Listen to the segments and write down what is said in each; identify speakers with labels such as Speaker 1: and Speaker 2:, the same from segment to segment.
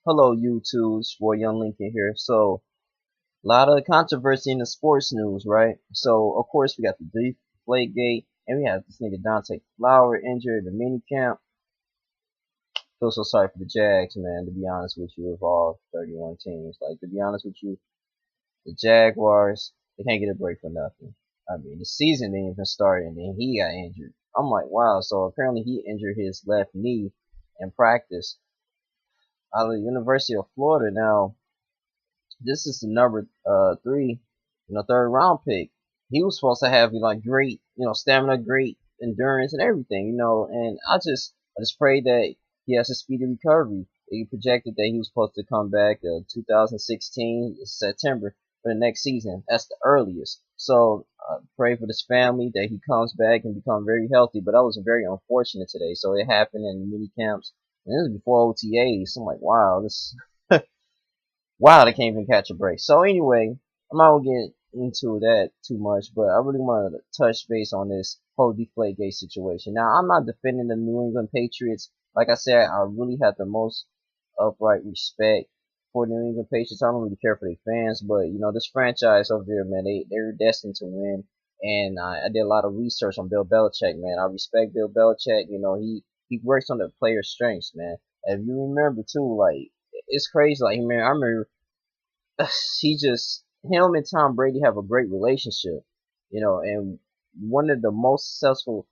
Speaker 1: Hello, YouTube. It's your boy Young Lincoln here. So, a lot of controversy in the sports news, right? So, of course, we got the deflate gate, and we have this nigga Dante Flower injured in the mini camp. Feel so sorry for the Jags, man. To be honest with you, of all 31 teams, like to be honest with you, the Jaguars they can't get a break for nothing. I mean, the season didn't even start, and then he got injured. I'm like, wow. So apparently, he injured his left knee in practice out of the University of Florida. Now, this is the number three, third round pick. He was supposed to have like great, stamina, great endurance, and everything, And I just pray that he has a speedy recovery. He projected that he was supposed to come back 2016 September for the next season. That's the earliest. So pray for this family that he comes back and become very healthy. But that was very unfortunate today. So it happened in mini camps, and this is before OTAs. So I'm like, wow, this. Wow, they can't even catch a break. So anyway, I'm not gonna get into that too much, but I really want to touch base on this whole Deflategate situation. Now, I'm not defending the New England Patriots. Like I said, I really have the most upright respect for the New England Patriots. I don't really care for their fans, but this franchise over there, man, they're destined to win. And I did a lot of research on Bill Belichick, man. I respect Bill Belichick. He works on the player strengths, man. If you remember too, like it's crazy. Like man, I remember him and Tom Brady have a great relationship, and one of the most successful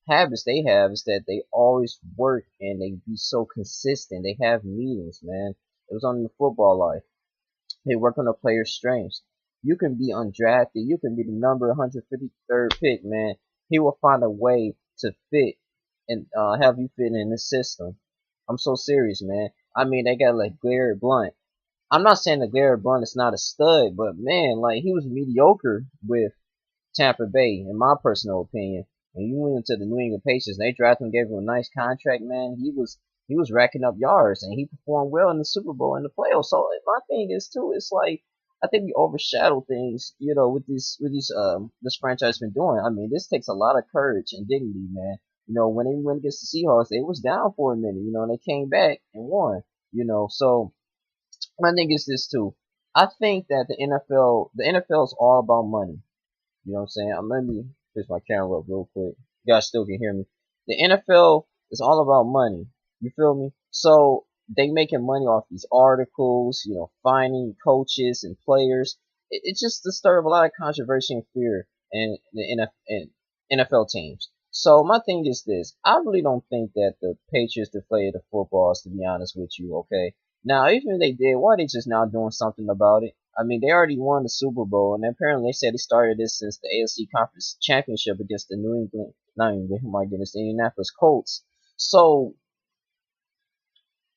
Speaker 1: habits they have is that they always work and they be so consistent. They have meetings, man. It was on the football life. They work on the player's strengths. You can be undrafted. You can be the number 153rd pick, man. He will find a way to fit and have you fit in the system. I'm so serious, man. I mean, they got like Garrett Blunt. I'm not saying that Garrett Blunt is not a stud, but man, like he was mediocre with Tampa Bay, in my personal opinion. When you went into the New England Patriots, they drafted him, gave him a nice contract, man. He was racking up yards, and he performed well in the Super Bowl and the playoffs. So my thing is too, it's like I think we overshadow things, with this franchise been doing. I mean, this takes a lot of courage and dignity, man. When they went against the Seahawks, they was down for a minute, and they came back and won. So my thing is this too. I think that the NFL is all about money. You know what I'm saying? Let me fix my camera up real quick. You guys still can hear me. The NFL is all about money. You feel me? So they making money off these articles, finding coaches and players. It just disturbs a lot of controversy and fear in NFL teams. So my thing is this. I really don't think that the Patriots deflated the footballs, to be honest with you, okay? Now, even if they did, why are they just now doing something about it? I mean, they already won the Super Bowl, and apparently they said they started this since the AFC Conference Championship against the not England, my goodness, the Indianapolis Colts. So,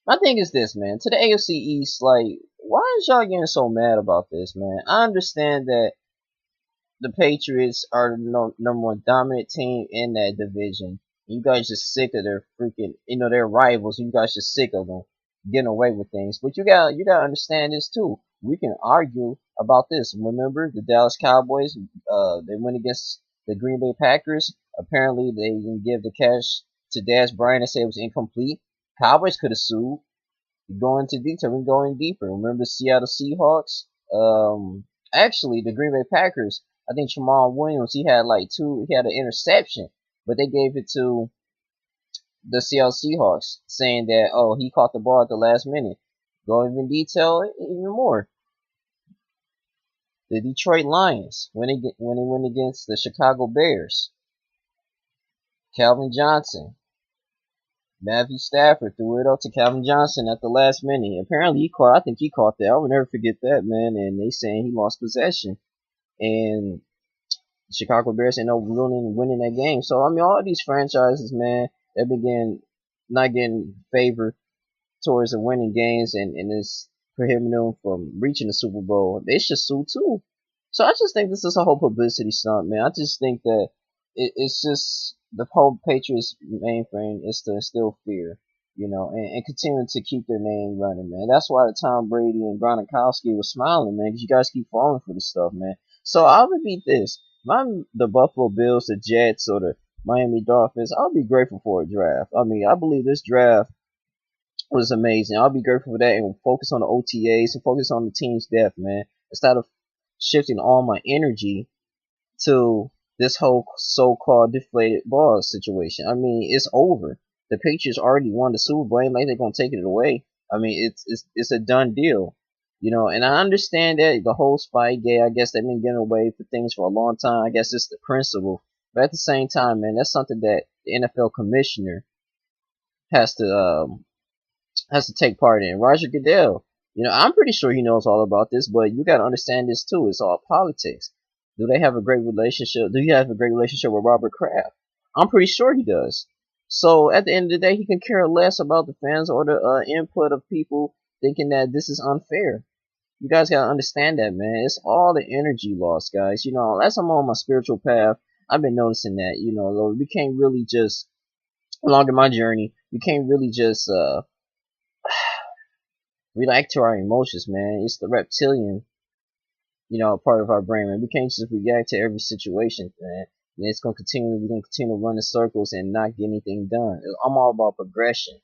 Speaker 1: my thing is this, man. To the AFC East, like, why is y'all getting so mad about this, man? I understand that the Patriots are the number one dominant team in that division. You guys just sick of their freaking, their rivals. You guys just sick of them getting away with things. But you gotta understand this too. We can argue about this. Remember the Dallas Cowboys? They went against the Green Bay Packers. Apparently, they didn't give the cash to Dez Bryant and say it was incomplete. Cowboys could have sued. Going into detail, we're going deeper. Remember the Seattle Seahawks? Actually, the Green Bay Packers. I think Jamal Williams. He had an interception, but they gave it to the Seattle Seahawks, saying that he caught the ball at the last minute. Go even detail even more. The Detroit Lions when they went against the Chicago Bears. Calvin Johnson, Matthew Stafford threw it up to Calvin Johnson at the last minute. Apparently I think he caught that. I will never forget that, man. And they saying he lost possession. And the Chicago Bears ended up winning that game. So I mean, all these franchises, man, they've been not getting favor towards the winning games, and it's prohibiting them from reaching the Super Bowl. They should sue too. So I just think this is a whole publicity stunt, man. I just think that it's just the whole Patriots mainframe is to instill fear, and continue to keep their name running, man. That's why the Tom Brady and Gronkowski was smiling, man, because you guys keep falling for this stuff, man. So I'll repeat this. If I'm the Buffalo Bills, the Jets, or the Miami Dolphins, I'll be grateful for a draft. I mean, I believe this draft was amazing. I'll be grateful for that and focus on the OTAs and focus on the team's depth, man. Instead of shifting all my energy to this whole so-called deflated ball situation. I mean, it's over. The Patriots already won the Super Bowl. Ain't like they're gonna take it away. I mean, it's a done deal, you know. And I understand that the whole Spygate. I guess they've been getting away for things for a long time. I guess it's the principle, but at the same time, man, that's something that the NFL commissioner has to take part in. Roger Goodell, you know, I'm pretty sure he knows all about this, but you got to understand this too. It's all politics. Do they have a great relationship? Do you have a great relationship with Robert Kraft? I'm pretty sure he does. So at the end of the day, he can care less about the fans or the input of people thinking that this is unfair. You guys gotta understand that, man. It's all the energy loss, guys. You know, as I'm on my spiritual path, I've been noticing that. You know, we can't really just along in my journey, we can't really just react to our emotions, man. It's the reptilian, you know, part of our brain, man. We can't just react to every situation, man. And it's gonna continue. We're gonna continue to run in circles and not get anything done. I'm all about progression.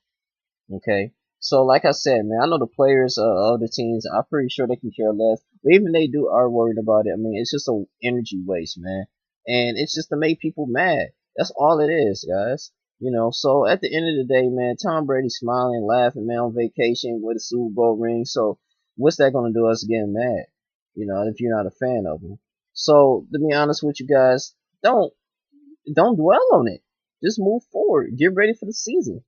Speaker 1: Okay. So like I said, man, I know the players of the teams. I'm pretty sure they can care less. But even they do are worried about it. I mean, it's just a energy waste, man. And it's just to make people mad. That's all it is, guys. You know, so at the end of the day, man, Tom Brady smiling, laughing, man, on vacation with a Super Bowl ring. So what's that gonna do us getting mad? You know, if you're not a fan of him. So to be honest with you guys, don't dwell on it. Just move forward. Get ready for the season.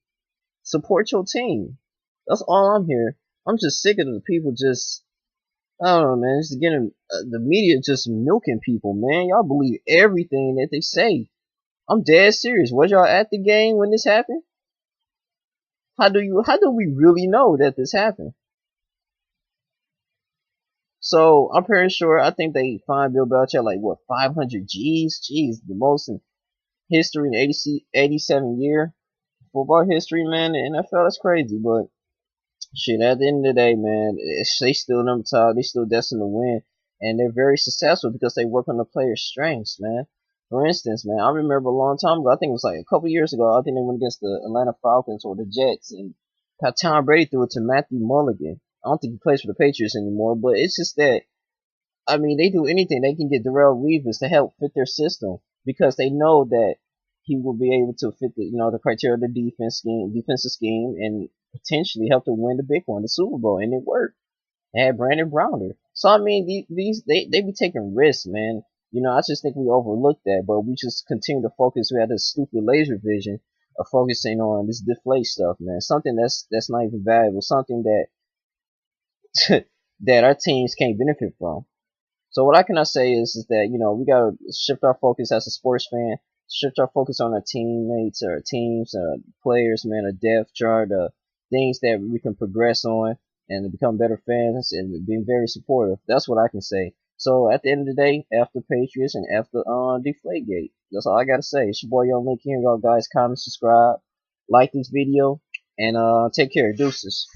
Speaker 1: Support your team. That's all I'm here. I'm just sick of the people just, I don't know, man, just getting, the media just milking people, man. Y'all believe everything that they say. I'm dead serious. Was y'all at the game when this happened? How do we really know that this happened? So, I'm pretty sure, I think they fined Bill Belichick like, what, 500 G's? Jeez, the most in history in 87 year football history, man. The NFL, that's crazy, but shit, at the end of the day, man, they still number top. They still destined to win, and they're very successful because they work on the players' strengths, man. For instance, man, I remember a long time ago. I think it was like a couple years ago. I think they went against the Atlanta Falcons or the Jets, and Tom Brady threw it to Matthew Mulligan. I don't think he plays for the Patriots anymore, but it's just that, I mean, they do anything. They can get Darrell Reeves to help fit their system because they know that he will be able to fit the criteria of the defensive scheme, and potentially help to win the big one, the Super Bowl, and it worked. They had Brandon Browner. So I mean, they be taking risks, man. You know, I just think we overlook that, but we just continue to focus. We had this stupid laser vision of focusing on this deflate stuff, man. Something that's not even valuable. Something that that our teams can't benefit from. So what I cannot say is that, you know, we gotta shift our focus as a sports fan, shift our focus on our teammates, our teams, players, man, a depth chart, things that we can progress on and to become better fans and being very supportive. That's what I can say. So at the end of the day, after Patriots and after Deflategate, that's all I gotta say. It's your boy Young Link here. Y'all guys comment, subscribe, like this video, and take care. Deuces.